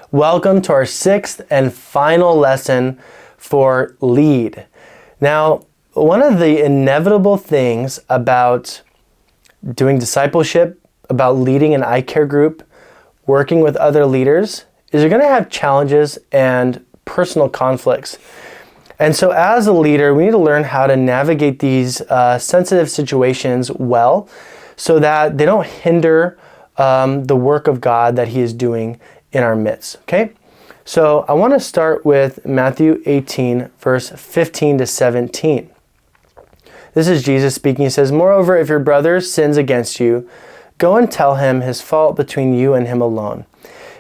Welcome to our sixth and final lesson for lead. Now, one of the inevitable things about doing discipleship, about leading an IGROW group, working with other leaders, is you're going to have challenges and personal conflicts. And so as a leader, we need to learn how to navigate these sensitive situations well so that they don't hinder the work of God that He is doing in our midst, okay? So I want to start with Matthew 18, verse 15 to 17. This is Jesus speaking. He says, "Moreover, if your brother sins against you, go and tell him his fault between you and him alone.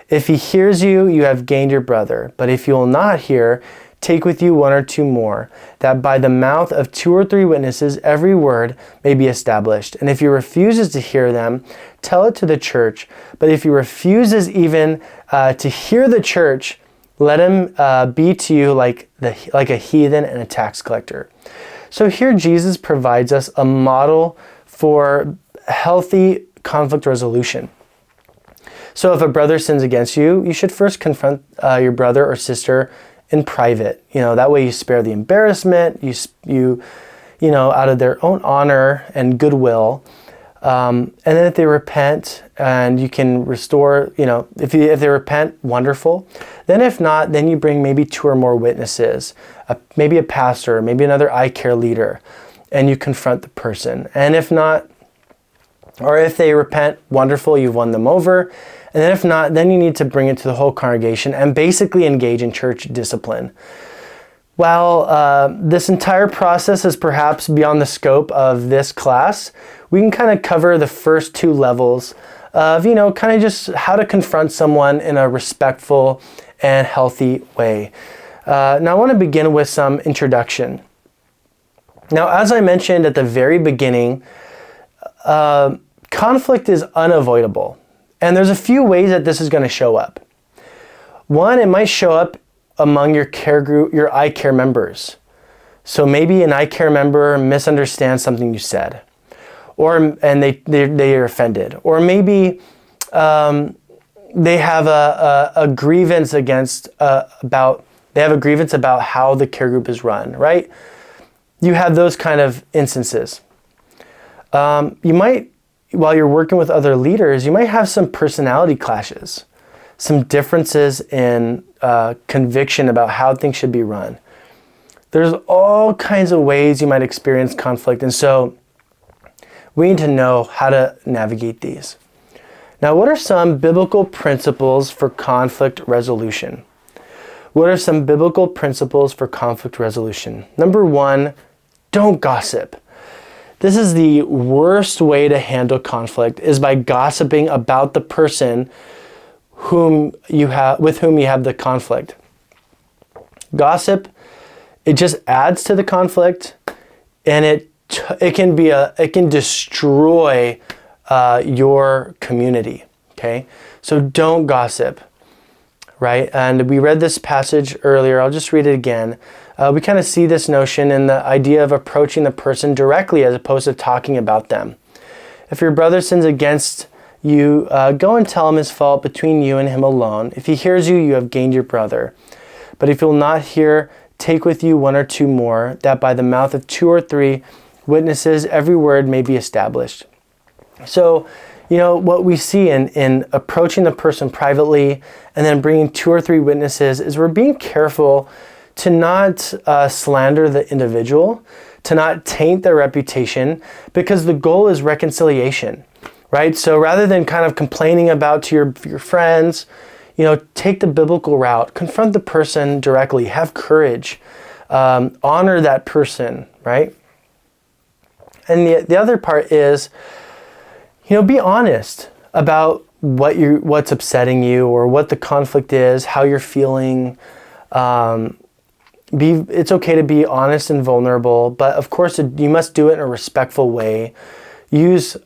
If he hears you, you have gained your brother. But if you will not hear, take with you one or two more, that by the mouth of two or three witnesses every word may be established. And if he refuses to hear them, tell it to the church. But if he refuses even to hear the church, let him be to you like a heathen and a tax collector." So here Jesus provides us a model for healthy conflict resolution. So if a brother sins against you, you should first confront your brother or sister in private. That way you spare the embarrassment, you out of their own honor and goodwill. And then if they repent and you can restore, if they repent, wonderful. Then if not, then you bring maybe two or more witnesses, maybe a pastor, maybe another IGROW leader, and you confront the person. And if not, or if they repent, wonderful, you've won them over. And then if not, then you need to bring it to the whole congregation and basically engage in church discipline. While this entire process is perhaps beyond the scope of this class, we can kind of cover the first two levels of, kind of just how to confront someone in a respectful and healthy way. Now I want to begin with some introduction. Now, as I mentioned at the very beginning, conflict is unavoidable. And there's a few ways that this is going to show up. One, it might show up among your care group, your IGROW members. So maybe an IGROW member misunderstands something you said, and they are offended, or maybe they have a grievance about how the care group is run. Right? You have those kind of instances. You might. While you're working with other leaders, you might have some personality clashes, some differences in conviction about how things should be run. There's all kinds of ways you might experience conflict, and so we need to know how to navigate these. Now, what are some biblical principles for conflict resolution? What are some biblical principles for conflict resolution? Number one, don't gossip. This is the worst way to handle conflict, is by gossiping about the person with whom you have the conflict. Gossip, it just adds to the conflict, and it can destroy your community. Okay, so don't gossip. Right, and we read this passage earlier. I'll just read it again. We kind of see this notion in the idea of approaching the person directly as opposed to talking about them. If your brother sins against you, go and tell him his fault between you and him alone. If he hears you, you have gained your brother. But if he will not hear, take with you one or two more, that by the mouth of two or three witnesses every word may be established. So, what we see in approaching the person privately and then bringing two or three witnesses is we're being careful to not slander the individual, to not taint their reputation, because the goal is reconciliation, right? So rather than kind of complaining about to your friends, take the biblical route, confront the person directly, have courage, honor that person, right? And the other part is, be honest about what's upsetting you or what the conflict is, how you're feeling. It's okay to be honest and vulnerable, but of course you must do it in a respectful way. Use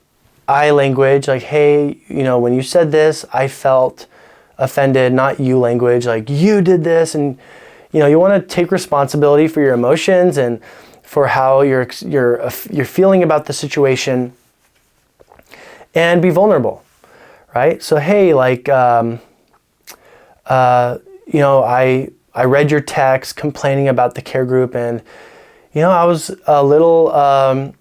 I language, like, hey, when you said this, I felt offended, not you language, like you did this. And, you want to take responsibility for your emotions and for how you're feeling about the situation. And be vulnerable, right? So, hey, I read your text complaining about the care group, and I was a little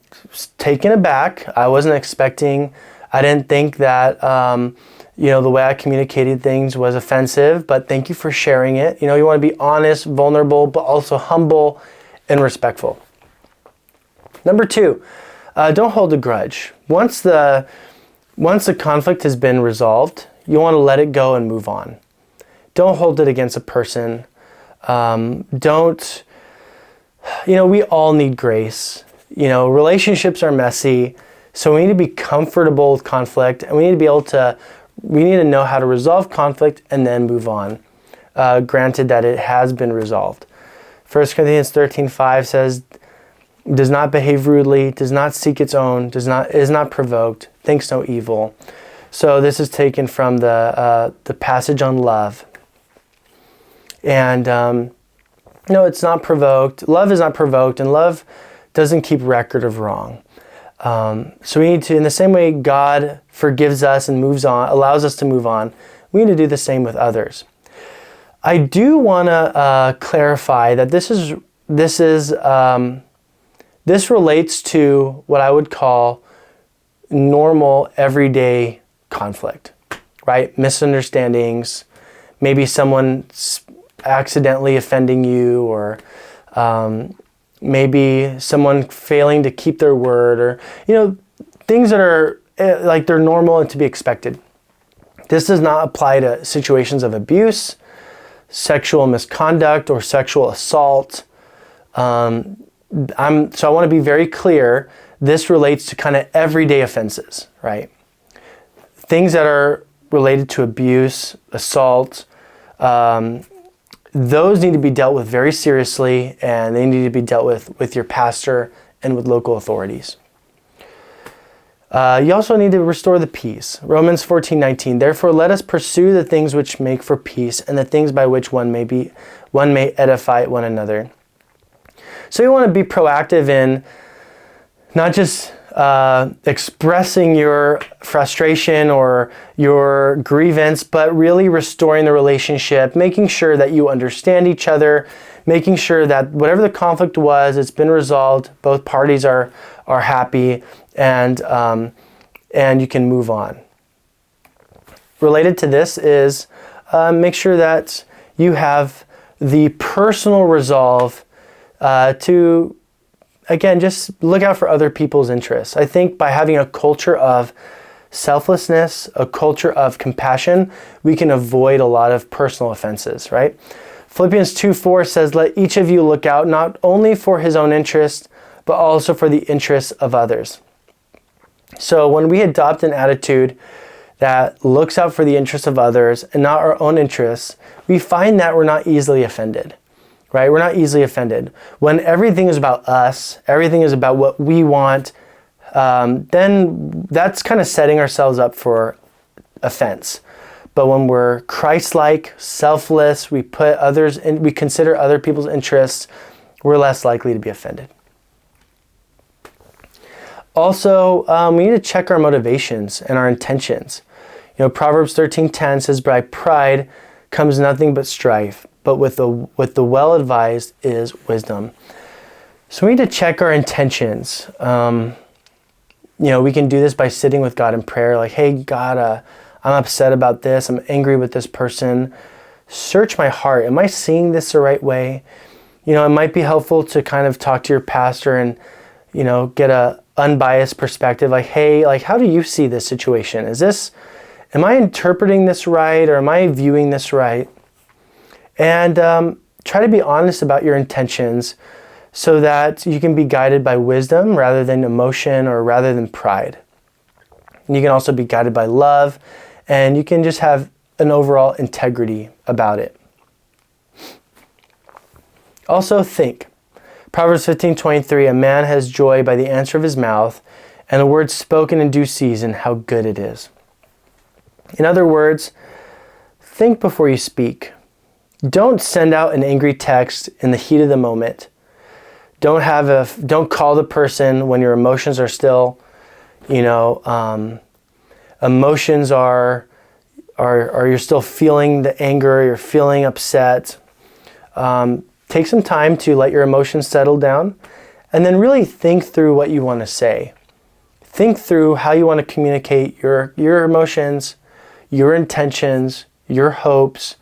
taken aback. I wasn't expecting. I didn't think that the way I communicated things was offensive. But thank you for sharing it. You want to be honest, vulnerable, but also humble and respectful. Number 2, don't hold a grudge. Once the conflict has been resolved, you want to let it go and move on. Don't hold it against a person. We all need grace. Relationships are messy, so we need to be comfortable with conflict, and we need to know how to resolve conflict and then move on, granted that it has been resolved. 1 Corinthians 13:5 says, does not behave rudely, does not seek its own, is not provoked, thinks no evil. So this is taken from the passage on love. And it's not provoked. Love is not provoked, and love doesn't keep record of wrong. So we need to, in the same way God forgives us and moves on, allows us to move on, we need to do the same with others. I do want to clarify that this relates to what I would call normal, everyday conflict, right? Misunderstandings, maybe someone accidentally offending you, or maybe someone failing to keep their word, or things that are like they're normal and to be expected. This does not apply to situations of abuse, sexual misconduct, or sexual assault. So I want to be very clear. This relates to kind of everyday offenses, right? Things that are related to abuse, assault, those need to be dealt with very seriously, and they need to be dealt with your pastor and with local authorities. You also need to restore the peace. Romans 14:19. Therefore, let us pursue the things which make for peace, and the things by which one may edify one another. So you want to be proactive in not just expressing your frustration or your grievance, but really restoring the relationship, making sure that you understand each other, making sure that whatever the conflict was, it's been resolved, both parties are happy, and you can move on. Related to this is make sure that you have the personal resolve to, again, just look out for other people's interests. I think by having a culture of selflessness, a culture of compassion, we can avoid a lot of personal offenses, right? Philippians 2:4 says, let each of you look out not only for his own interest, but also for the interests of others. So when we adopt an attitude that looks out for the interests of others and not our own interests, we find that we're not easily offended. Right? We're not easily offended. When everything is about us, everything is about what we want, then that's kind of setting ourselves up for offense. But when we're Christ-like, selfless, we put others in, we consider other people's interests, we're less likely to be offended. Also, we need to check our motivations and our intentions. Proverbs 13:10 says, by pride comes nothing but strife, but with the well-advised is wisdom. So we need to check our intentions. We can do this by sitting with God in prayer, like, hey, God, I'm upset about this. I'm angry with this person. Search my heart. Am I seeing this the right way? It might be helpful to kind of talk to your pastor and, get a unbiased perspective, like, hey, like, how do you see this situation? Am I interpreting this right, or am I viewing this right? And try to be honest about your intentions so that you can be guided by wisdom rather than emotion or rather than pride. And you can also be guided by love, and you can just have an overall integrity about it. Also think. Proverbs 15:23, a man has joy by the answer of his mouth, and a word spoken in due season, how good it is. In other words, think before you speak. Don't send out an angry text in the heat of the moment. Don't call the person when your emotions are still, emotions are or you're still feeling the anger, you're feeling upset, take some time to let your emotions settle down and then really think through what you want to say. Think through how you want to communicate your emotions, your intentions, your hopes.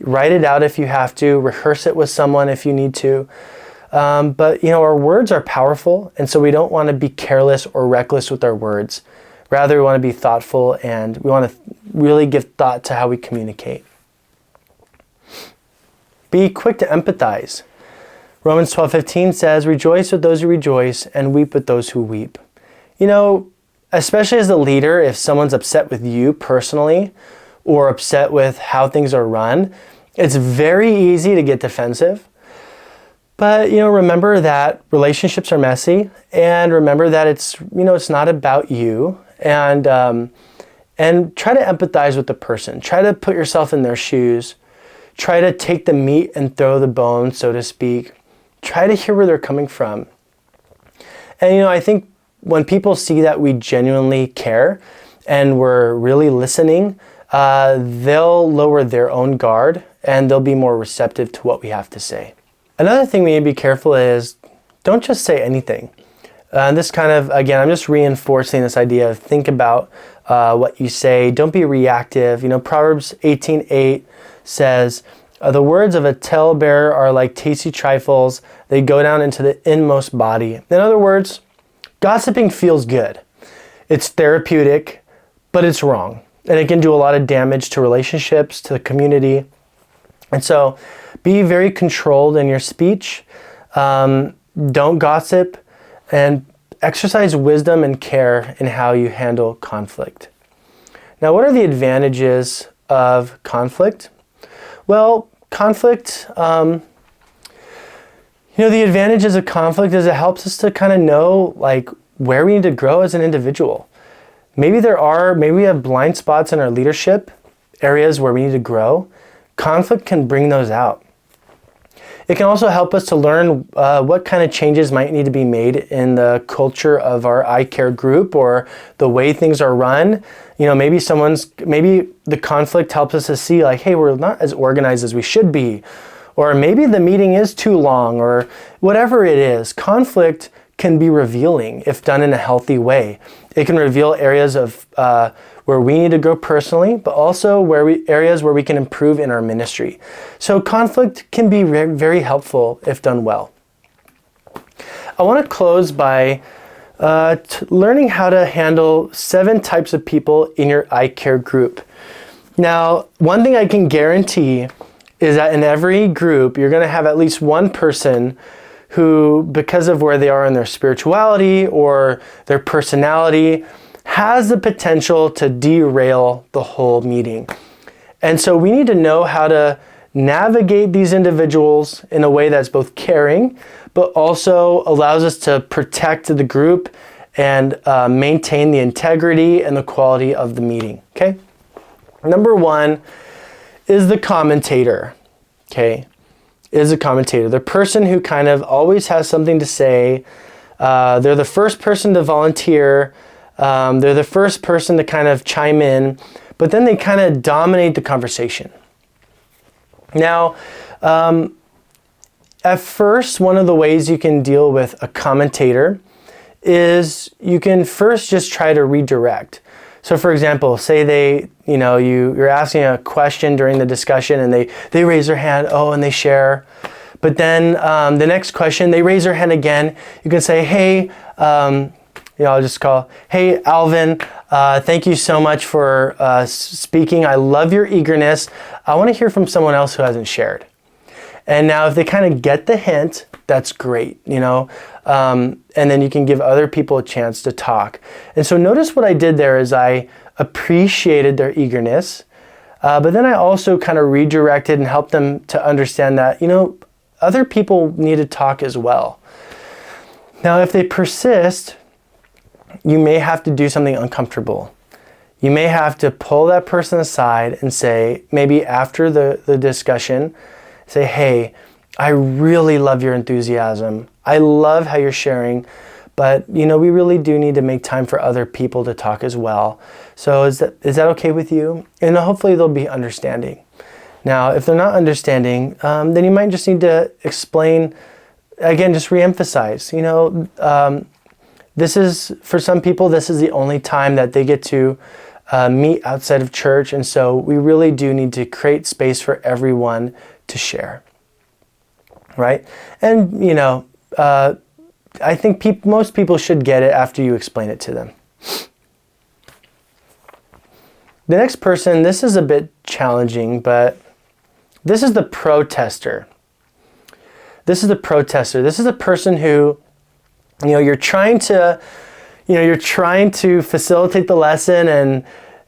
Write it out if you have to, rehearse it with someone if you need to. But our words are powerful, and so we don't want to be careless or reckless with our words. Rather, we want to be thoughtful, and we want to really give thought to how we communicate. Be quick to empathize. Romans 12:15 says, "Rejoice with those who rejoice and weep with those who weep." Especially as a leader, if someone's upset with you personally or upset with how things are run, it's very easy to get defensive. But, remember that relationships are messy, and remember that it's not about you, and try to empathize with the person. Try to put yourself in their shoes. Try to take the meat and throw the bones, so to speak. Try to hear where they're coming from. And, I think when people see that we genuinely care and we're really listening, they'll lower their own guard and they'll be more receptive to what we have to say. Another thing we need to be careful is don't just say anything. This kind of, again, I'm just reinforcing this idea of think about what you say. Don't be reactive. Proverbs 18:8 says, "The words of a talebearer are like tasty trifles. They go down into the inmost body." In other words, gossiping feels good. It's therapeutic, but it's wrong. And it can do a lot of damage to relationships, to the community. And so be very controlled in your speech. Don't gossip, and exercise wisdom and care in how you handle conflict. Now, what are the advantages of conflict? Well, conflict, the advantages of conflict is it helps us to kind of know where we need to grow as an individual. Maybe we have blind spots in our leadership, areas where we need to grow. Conflict can bring those out. It can also help us to learn what kind of changes might need to be made in the culture of our iCare group or the way things are run. Maybe the conflict helps us to see hey, we're not as organized as we should be. Or maybe the meeting is too long, or whatever it is. Conflict can be revealing if done in a healthy way. It can reveal areas of where we need to grow personally, but also areas where we can improve in our ministry. So conflict can be very helpful if done well. I want to close by learning how to handle 7 types of people in your iCare group. Now, one thing I can guarantee is that in every group, you're going to have at least one person who, because of where they are in their spirituality or their personality, has the potential to derail the whole meeting. And so we need to know how to navigate these individuals in a way that's both caring, but also allows us to protect the group and maintain the integrity and the quality of the meeting. Okay? Number 1 is the commentator. Okay? Is a commentator. The person who kind of always has something to say. They're the first person to volunteer. They're the first person to kind of chime in, but then they kind of dominate the conversation. Now, at first, one of the ways you can deal with a commentator is you can first just try to redirect. So for example, say you're asking a question during the discussion and they raise their hand, and they share. But then the next question, they raise their hand again. You can say, hey, I'll just call, hey, Alvin, thank you so much for speaking. I love your eagerness. I want to hear from someone else who hasn't shared. And now if they kind of get the hint, that's great, and then you can give other people a chance to talk. And so notice what I did there is I appreciated their eagerness, but then I also kind of redirected and helped them to understand that, other people need to talk as well. Now, if they persist, you may have to do something uncomfortable. You may have to pull that person aside and say, maybe after the discussion, say, hey, I really love your enthusiasm. I love how you're sharing, but we really do need to make time for other people to talk as well. So is that okay with you? And hopefully they'll be understanding. Now, if they're not understanding, then you might just need to explain, again, just reemphasize, this is, for some people, this is the only time that they get to meet outside of church. And so we really do need to create space for everyone to share, right? And, I think most people should get it after you explain it to them. The next person, this is a bit challenging, but this is the protester. This is the protester. This is a person who, you're trying to facilitate the lesson, and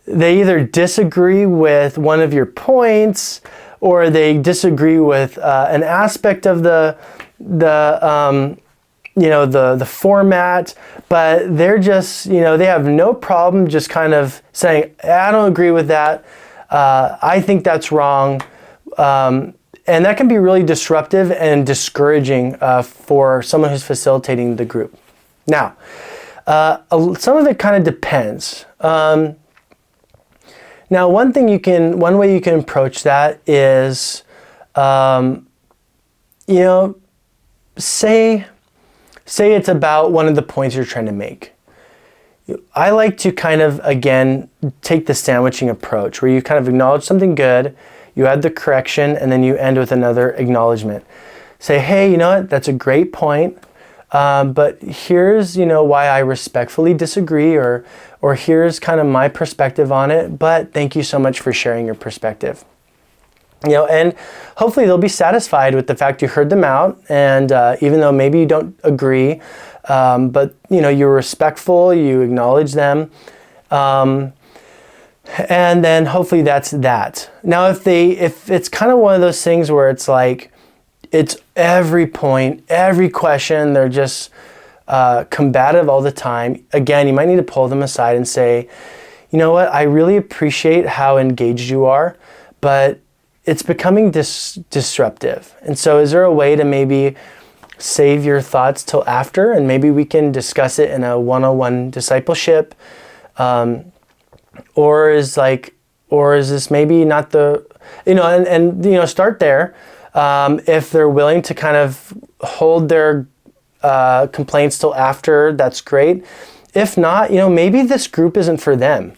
they either disagree with one of your points, or they disagree with an aspect of the format, but they're just, they have no problem just kind of saying, I don't agree with that. I think that's wrong. And that can be really disruptive and discouraging for someone who's facilitating the group. Now, some of it kind of depends. Now, one way you can approach that is, say it's about one of the points you're trying to make. I like to kind of, again, take the sandwiching approach, where you kind of acknowledge something good, you add the correction, and then you end with another acknowledgement. Say, hey, you know what, that's a great point, but here's, why I respectfully disagree, or here's kind of my perspective on it, but thank you so much for sharing your perspective. And hopefully they'll be satisfied with the fact you heard them out, and even though maybe you don't agree, but you're respectful, you acknowledge them, and then hopefully that's that. Now, if it's kind of one of those things where it's like, it's every point, every question, they're just combative all the time, again, you might need to pull them aside and say, you know what, I really appreciate how engaged you are, but it's becoming disruptive. And so is there a way to maybe save your thoughts till after, and maybe we can discuss it in a one-on-one discipleship? Or is this maybe not the, start there. If they're willing to kind of hold their complaints till after, that's great. If not, maybe this group isn't for them.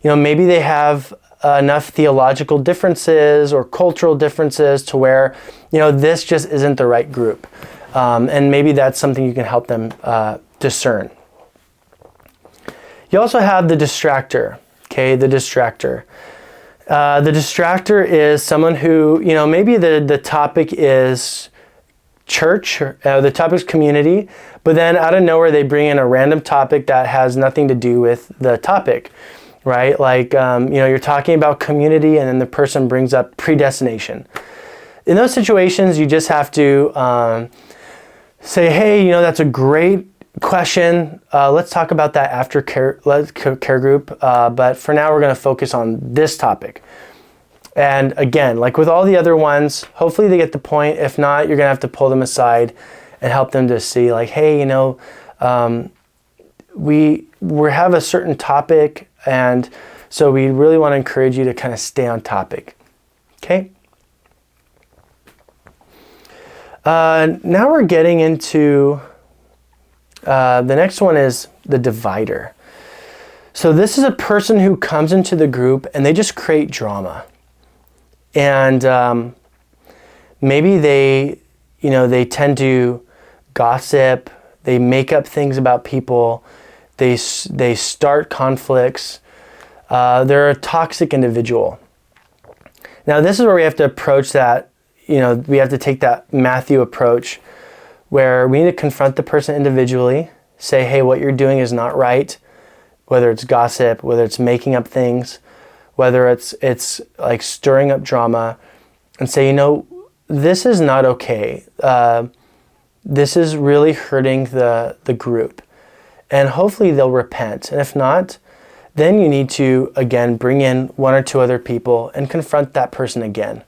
Maybe they have enough theological differences or cultural differences to where, this just isn't the right group. And maybe that's something you can help them discern. You also have the distractor, okay? The distractor. The distractor is someone who, maybe the topic is church, the topic's community, but then out of nowhere they bring in a random topic that has nothing to do with the topic. Right? Like, you're talking about community, and then the person brings up predestination. In those situations, you just have to say, hey, that's a great question. Let's talk about that after care group. But for now, we're going to focus on this topic. And again, like with all the other ones, hopefully they get the point. If not, you're going to have to pull them aside and help them to see, like, hey, we have a certain topic, and so we really want to encourage you to kind of stay on topic. Okay? Now we're getting into, the next one is the divider. So this is a person who comes into the group and they just create drama. And maybe they tend to gossip, they make up things about people, they start conflicts. They're a toxic individual. Now this is where we have to approach that, we have to take that Matthew approach, where we need to confront the person individually, say, hey, what you're doing is not right, whether it's gossip, whether it's making up things, whether it's like stirring up drama, and say, this is not okay. This is really hurting the group. And hopefully they'll repent. And if not, then you need to, again, bring in one or two other people and confront that person again.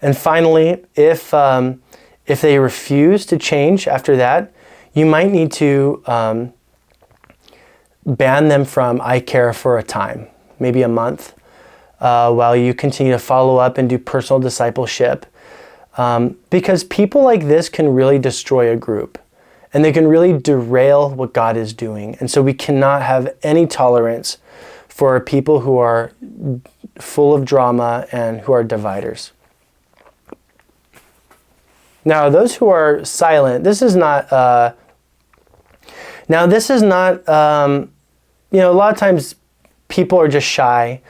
And finally, if they refuse to change after that, you might need to ban them from eye care for a time, maybe a month, while you continue to follow up and do personal discipleship. Because people like this can really destroy a group, and they can really derail what God is doing. And so we cannot have any tolerance for people who are full of drama and who are dividers. Now, those who are silent, this is not, a lot of times people are just shy.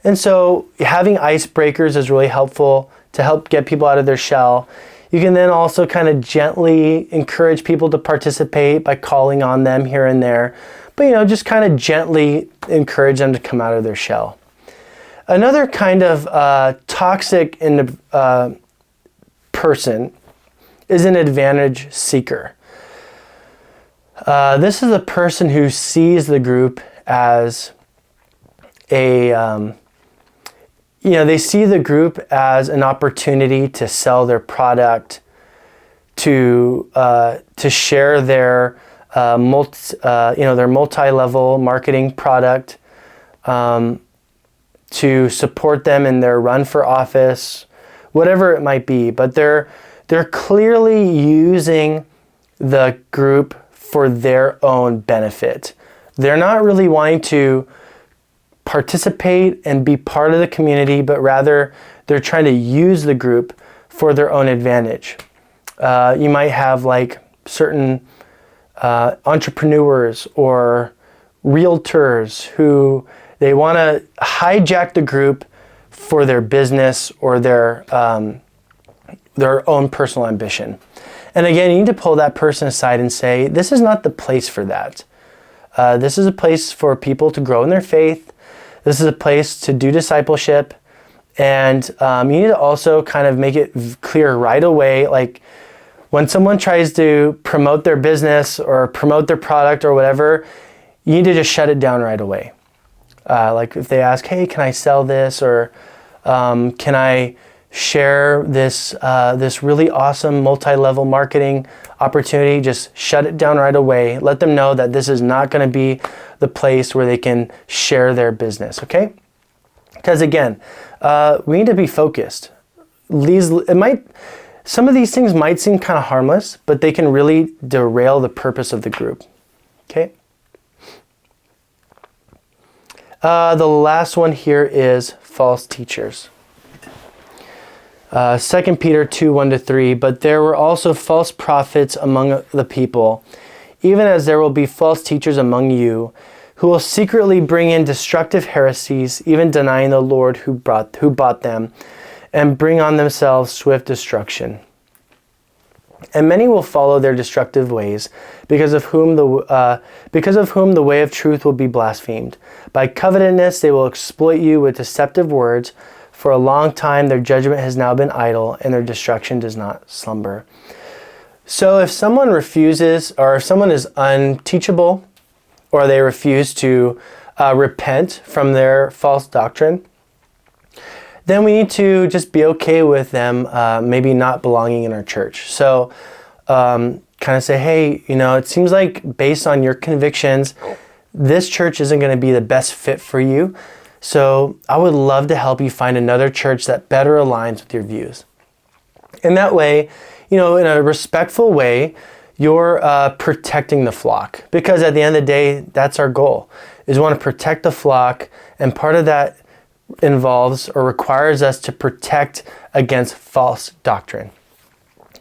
And so having icebreakers is really helpful to help get people out of their shell. You can then also kind of gently encourage people to participate by calling on them here and there. But, just kind of gently encourage them to come out of their shell. Another kind of toxic person is an advantage seeker. This is a person who sees the group as they see the group as an opportunity to sell their product, to share their their multi-level marketing product, to support them in their run for office, whatever it might be. But they're clearly using the group for their own benefit. They're not really wanting to participate and be part of the community, but rather they're trying to use the group for their own advantage. You might have like certain entrepreneurs or realtors who they want to hijack the group for their business or their own personal ambition. And again, you need to pull that person aside and say, this is not the place for that. This is a place for people to grow in their faith. This is a place to do discipleship. And you need to also kind of make it clear right away, like when someone tries to promote their business or promote their product or whatever, you need to just shut it down right away. Like if they ask, hey, can I sell this? Or can I share this really awesome multi-level marketing opportunity? Just shut it down right away. Let them know that this is not going to be the place where they can share their business, okay? Because again, we need to be focused. Some of these things might seem kind of harmless, but they can really derail the purpose of the group, okay? The last one here is false teachers. 2 Peter 2, 1-3, but there were also false prophets among the people, even as there will be false teachers among you, who will secretly bring in destructive heresies, even denying the Lord who bought them, and bring on themselves swift destruction. And many will follow their destructive ways, because of whom the way of truth will be blasphemed. By covetousness they will exploit you with deceptive words. For a long time their judgment has now been idle, and their destruction does not slumber. So if someone refuses, or if someone is unteachable, or they refuse to repent from their false doctrine, then we need to just be okay with them maybe not belonging in our church. So kind of say, hey, it seems like based on your convictions, this church isn't going to be the best fit for you. So I would love to help you find another church that better aligns with your views. In that way, in a respectful way, you're protecting the flock. Because at the end of the day, that's our goal, is we want to protect the flock. And part of that involves or requires us to protect against false doctrine.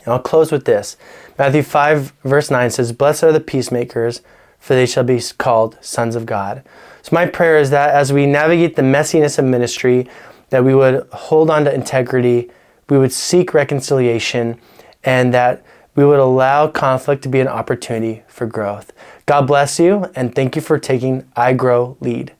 And I'll close with this. Matthew 5 verse 9 says, "Blessed are the peacemakers, for they shall be called sons of God." So my prayer is that as we navigate the messiness of ministry, that we would hold on to integrity, we would seek reconciliation, and that we would allow conflict to be an opportunity for growth. God bless you, and thank you for taking IGROW lead.